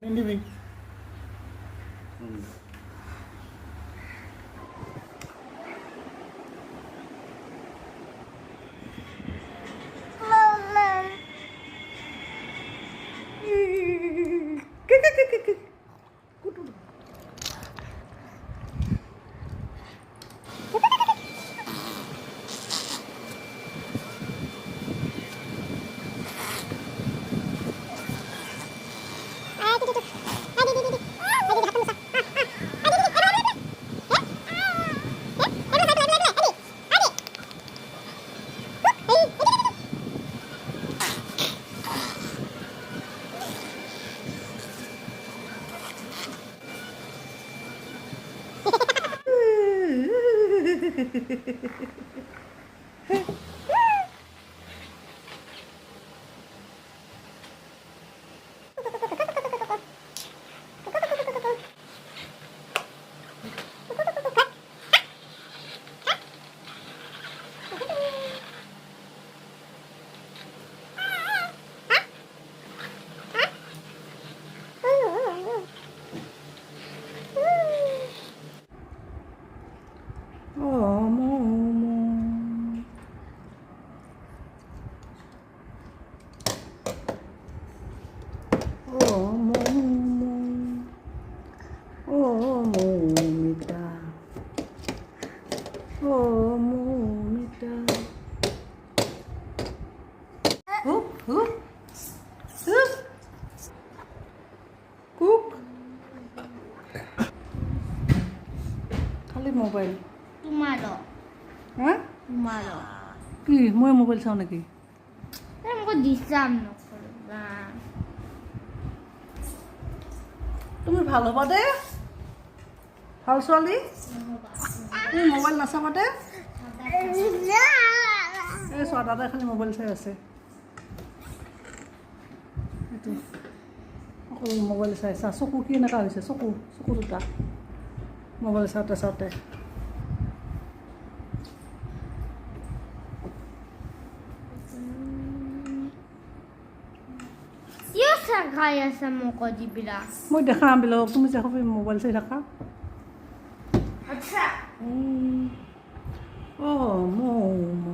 নিবি খালি মোবাইল হ্যাঁ কি মই মোবাইল চাওঁ নেকি তুমি ভাল হ'বা দে ভাল ছোৱালী তুমি মোবাইল নাচাবা দে এই চোৱা দাদাই খালি মোবাইল চাই আছে এইটো অকল মোবাইল চাই চা চকু কি এনেকুৱা হৈছে চকু দুটা মোবাইল চাওঁতে চাওঁতে মই দেখা বিলাক তুমি যে সবেই মোবাইল চাই থাকা অ'